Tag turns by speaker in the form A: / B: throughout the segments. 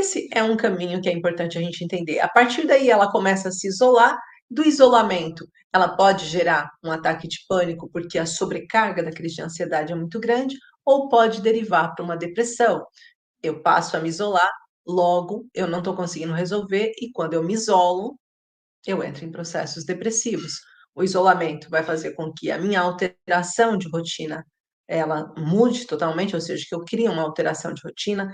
A: esse é um caminho que é importante a gente entender. A partir daí, ela começa a se isolar. Do isolamento, ela pode gerar um ataque de pânico, porque a sobrecarga da crise de ansiedade é muito grande, ou pode derivar para uma depressão. Eu passo a me isolar, logo eu não estou conseguindo resolver, e quando eu me isolo, eu entro em processos depressivos. O isolamento vai fazer com que a minha alteração de rotina ela mude totalmente, ou seja, que eu crie uma alteração de rotina.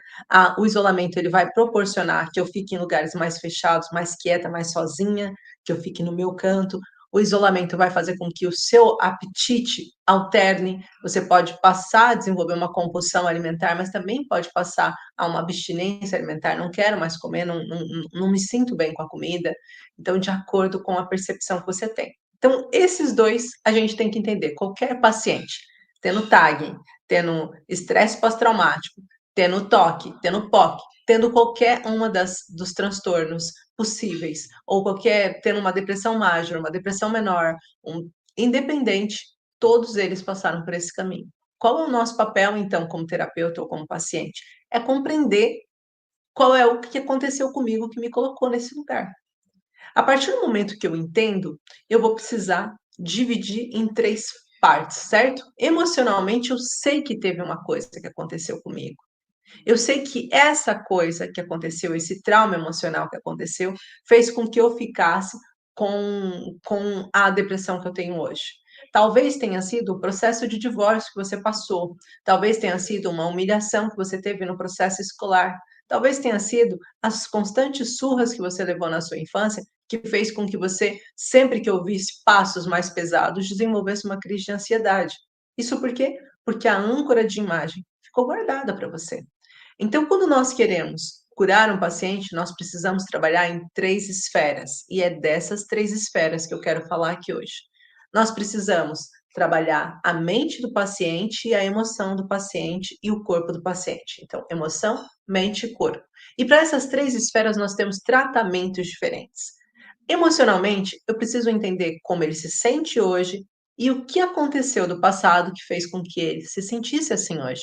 A: O isolamento ele vai proporcionar que eu fique em lugares mais fechados, mais quieta, mais sozinha, que eu fique no meu canto. O isolamento vai fazer com que o seu apetite alterne. Você pode passar a desenvolver uma compulsão alimentar, mas também pode passar a uma abstinência alimentar. Não quero mais comer, não me sinto bem com a comida. Então, de acordo com a percepção que você tem. Então, esses dois a gente tem que entender. Qualquer paciente, tendo TAG, tendo estresse pós-traumático, tendo TOC, tendo POC, tendo qualquer uma dos transtornos possíveis, ou tendo uma depressão major, uma depressão menor, independente, todos eles passaram por esse caminho. Qual é o nosso papel, então, como terapeuta ou como paciente? É compreender qual é o que aconteceu comigo que me colocou nesse lugar. A partir do momento que eu entendo, eu vou precisar dividir em 3 partes, certo? Emocionalmente, eu sei que teve uma coisa que aconteceu comigo. Eu sei que essa coisa que aconteceu, esse trauma emocional que aconteceu, fez com que eu ficasse com a depressão que eu tenho hoje. Talvez tenha sido o processo de divórcio que você passou, talvez tenha sido uma humilhação que você teve no processo escolar, talvez tenha sido as constantes surras que você levou na sua infância, que fez com que você, sempre que ouvisse passos mais pesados, desenvolvesse uma crise de ansiedade. Isso por quê? Porque a âncora de imagem ficou guardada para você. Então, quando nós queremos curar um paciente, nós precisamos trabalhar em 3 esferas, e é dessas 3 esferas que eu quero falar aqui hoje. Nós precisamos trabalhar a mente do paciente e a emoção do paciente e o corpo do paciente. Então, emoção, mente e corpo. E para essas 3 esferas nós temos tratamentos diferentes. Emocionalmente, eu preciso entender como ele se sente hoje e o que aconteceu do passado que fez com que ele se sentisse assim hoje.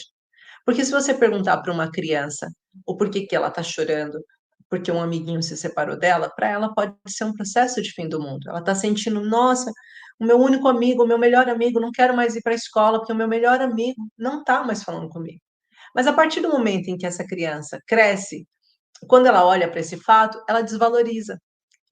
A: Porque se você perguntar para uma criança o porquê que ela está chorando, porque um amiguinho se separou dela, para ela pode ser um processo de fim do mundo. Ela está sentindo, nossa, o meu único amigo, o meu melhor amigo, não quero mais ir para a escola porque o meu melhor amigo não está mais falando comigo. Mas a partir do momento em que essa criança cresce, quando ela olha para esse fato, ela desvaloriza.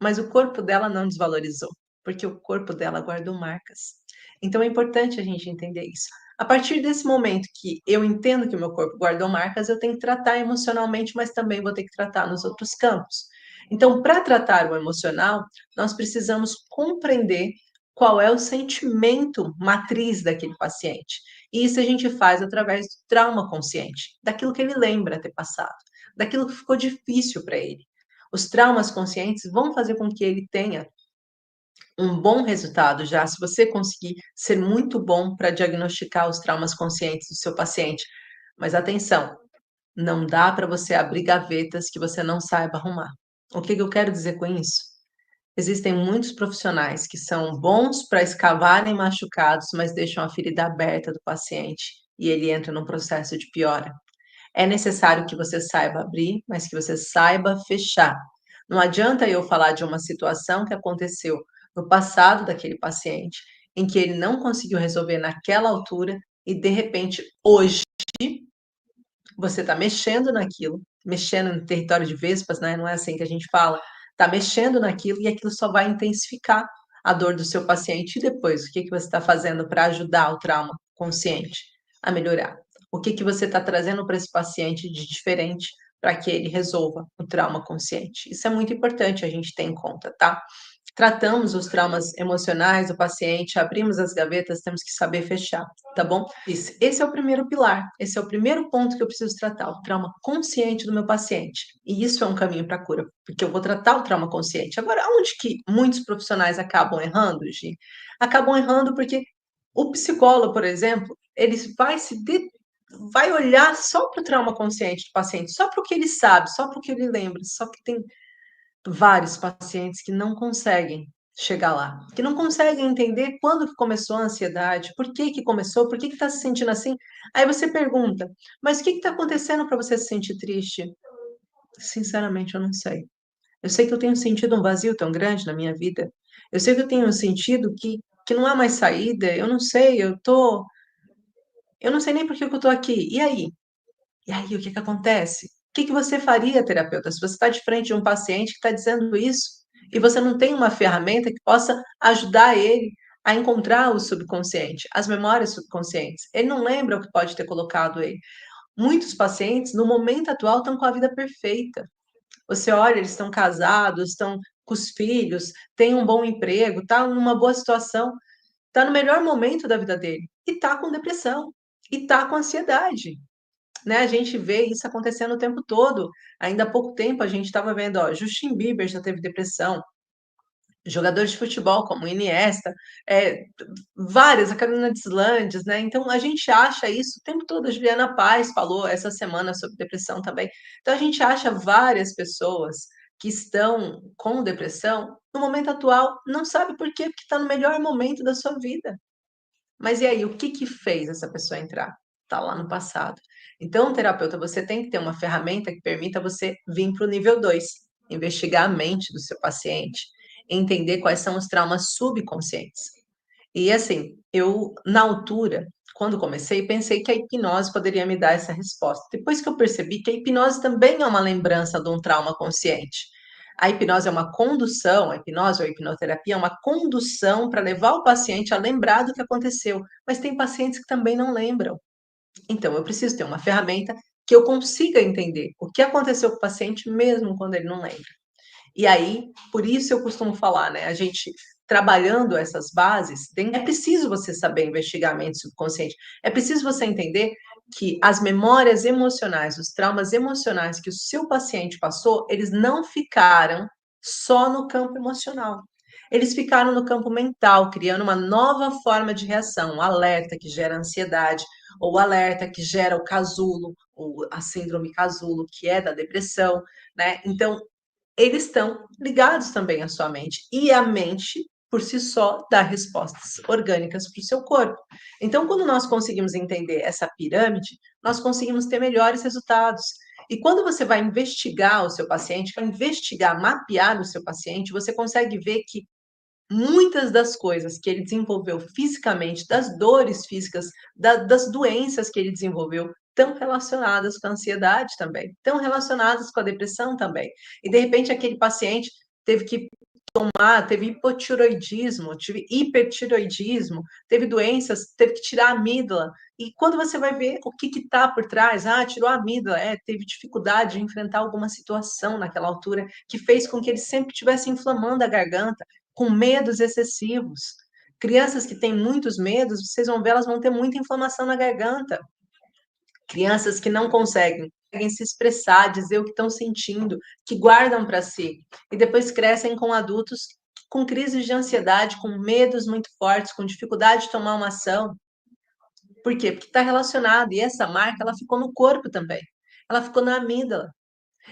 A: Mas o corpo dela não desvalorizou, porque o corpo dela guardou marcas. Então é importante a gente entender isso. A partir desse momento que eu entendo que o meu corpo guardou marcas, eu tenho que tratar emocionalmente, mas também vou ter que tratar nos outros campos. Então, para tratar o emocional, nós precisamos compreender qual é o sentimento matriz daquele paciente. E isso a gente faz através do trauma consciente, daquilo que ele lembra ter passado, daquilo que ficou difícil para ele. Os traumas conscientes vão fazer com que ele tenha um bom resultado já, se você conseguir ser muito bom para diagnosticar os traumas conscientes do seu paciente. Mas atenção, não dá para você abrir gavetas que você não saiba arrumar. O que eu quero dizer com isso? Existem muitos profissionais que são bons para escavarem machucados, mas deixam a ferida aberta do paciente e ele entra num processo de piora. É necessário que você saiba abrir, mas que você saiba fechar. Não adianta eu falar de uma situação que aconteceu no passado daquele paciente, em que ele não conseguiu resolver naquela altura e de repente hoje você está mexendo naquilo, mexendo no território de vespas, né? Não é assim que a gente fala. Está mexendo naquilo e aquilo só vai intensificar a dor do seu paciente. E depois, o que você está fazendo para ajudar o trauma consciente a melhorar? O que você está trazendo para esse paciente de diferente para que ele resolva o trauma consciente? Isso é muito importante a gente ter em conta, tá? Tratamos os traumas emocionais do paciente, abrimos as gavetas, temos que saber fechar, tá bom? Esse é o primeiro pilar, esse é o primeiro ponto que eu preciso tratar, o trauma consciente do meu paciente. E isso é um caminho para a cura, porque eu vou tratar o trauma consciente. Agora, onde que muitos profissionais acabam errando, Gi? Acabam errando porque o psicólogo, por exemplo, ele vai olhar só para o trauma consciente do paciente, só para o que ele sabe, só para o que ele lembra, só que tem vários pacientes que não conseguem chegar lá, que não conseguem entender quando que começou a ansiedade, por que que começou, por que que está se sentindo assim. Aí você pergunta, mas o que está acontecendo para você se sentir triste? Sinceramente, eu não sei. Eu sei que eu tenho sentido um vazio tão grande na minha vida. Eu sei que eu tenho sentido que não há mais saída. Eu não sei, eu não sei nem por que que eu tô aqui. E aí? E aí, o que que acontece? O que que você faria, terapeuta, se você está de frente de um paciente que está dizendo isso e você não tem uma ferramenta que possa ajudar ele a encontrar o subconsciente, as memórias subconscientes? Ele não lembra o que pode ter colocado ele. Muitos pacientes, no momento atual, estão com a vida perfeita. Você olha, eles estão casados, estão com os filhos, têm um bom emprego, está numa boa situação, está no melhor momento da vida dele e está com depressão e está com ansiedade, né? A gente vê isso acontecendo o tempo todo. Ainda há pouco tempo a gente estava vendo, ó, Justin Bieber já teve depressão, jogadores de futebol como Iniesta, várias, a Carolina Deslandes, né? Então a gente acha isso o tempo todo. A Juliana Paz falou essa semana sobre depressão também. Então a gente acha várias pessoas que estão com depressão no momento atual, não sabe por quê, porque está no melhor momento da sua vida. Mas e aí, o que que fez essa pessoa entrar? Está lá no passado. Então, terapeuta, você tem que ter uma ferramenta que permita você vir para o nível 2, investigar a mente do seu paciente, entender quais são os traumas subconscientes. E assim, eu, na altura, quando comecei, pensei que a hipnose poderia me dar essa resposta. Depois que eu percebi que a hipnose também é uma lembrança de um trauma consciente. A hipnose é uma condução, a hipnose ou a hipnoterapia é uma condução para levar o paciente a lembrar do que aconteceu. Mas tem pacientes que também não lembram. Então, eu preciso ter uma ferramenta que eu consiga entender o que aconteceu com o paciente, mesmo quando ele não lembra. E aí, por isso eu costumo falar, né? A gente trabalhando essas bases, é preciso você saber investigar a mente subconsciente. É preciso você entender que as memórias emocionais, os traumas emocionais que o seu paciente passou, eles não ficaram só no campo emocional. Eles ficaram no campo mental, criando uma nova forma de reação, um alerta que gera ansiedade, ou alerta que gera o casulo, ou a síndrome casulo, que é da depressão, né? Então, eles estão ligados também à sua mente. E a mente, por si só, dá respostas orgânicas para o seu corpo. Então, quando nós conseguimos entender essa pirâmide, nós conseguimos ter melhores resultados. E quando você vai investigar o seu paciente, vai investigar, mapear o seu paciente, você consegue ver que muitas das coisas que ele desenvolveu fisicamente, das dores físicas, das doenças que ele desenvolveu, estão relacionadas com a ansiedade também, estão relacionadas com a depressão também. E de repente aquele paciente teve que teve hipotiroidismo, tive hipertiroidismo, teve doenças, teve que tirar a amígdala. E quando você vai ver o que está por trás, tirou a amígdala, teve dificuldade de enfrentar alguma situação naquela altura que fez com que ele sempre estivesse inflamando a garganta, com medos excessivos. Crianças que têm muitos medos, vocês vão ver, elas vão ter muita inflamação na garganta. Crianças que não conseguem se expressar, dizer o que estão sentindo, que guardam para si, e depois crescem com adultos com crises de ansiedade, com medos muito fortes, com dificuldade de tomar uma ação. Por quê? Porque está relacionado, e essa marca ela ficou no corpo também. Ela ficou na amígdala,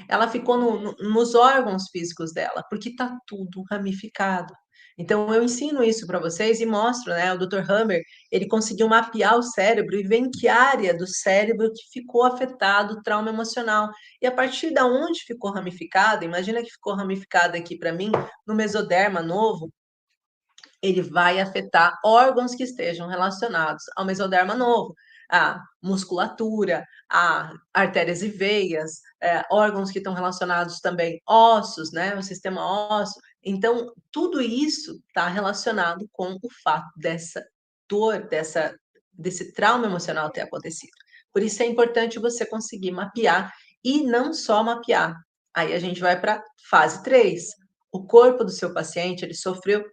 A: ela ficou nos órgãos físicos dela, porque está tudo ramificado. Então, eu ensino isso para vocês e mostro, né? O Dr. Hammer, ele conseguiu mapear o cérebro e ver em que área do cérebro que ficou afetado o trauma emocional. E a partir da onde ficou ramificado, imagina que ficou ramificado aqui para mim, no mesoderma novo, ele vai afetar órgãos que estejam relacionados ao mesoderma novo, a musculatura, a artérias e veias, órgãos que estão relacionados também ossos, né, o sistema ósseo. Então, tudo isso está relacionado com o fato dessa dor, desse trauma emocional ter acontecido. Por isso é importante você conseguir mapear e não só mapear. Aí a gente vai para fase 3. O corpo do seu paciente, ele sofreu.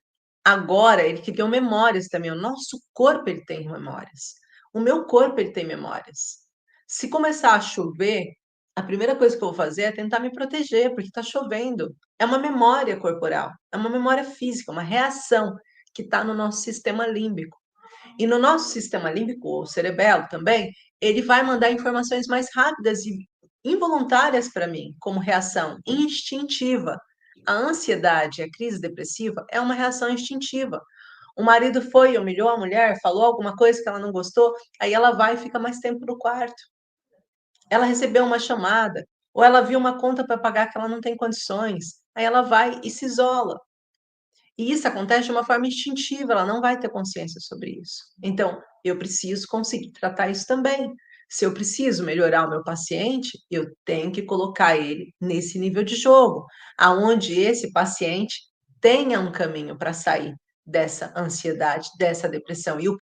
A: Agora ele criou memórias também, o nosso corpo ele tem memórias. O meu corpo ele tem memórias. Se começar a chover, a primeira coisa que eu vou fazer é tentar me proteger, porque está chovendo. É uma memória corporal, é uma memória física, uma reação que está no nosso sistema límbico. E no nosso sistema límbico, o cerebelo também, ele vai mandar informações mais rápidas e involuntárias para mim, como reação instintiva. A ansiedade, a crise depressiva é uma reação instintiva. O marido foi, humilhou a mulher, falou alguma coisa que ela não gostou, aí ela vai e fica mais tempo no quarto. Ela recebeu uma chamada, ou ela viu uma conta para pagar que ela não tem condições, aí ela vai e se isola. E isso acontece de uma forma instintiva, ela não vai ter consciência sobre isso. Então, eu preciso conseguir tratar isso também. Se eu preciso melhorar o meu paciente, eu tenho que colocar ele nesse nível de jogo, aonde esse paciente tenha um caminho para sair dessa ansiedade, dessa depressão. E o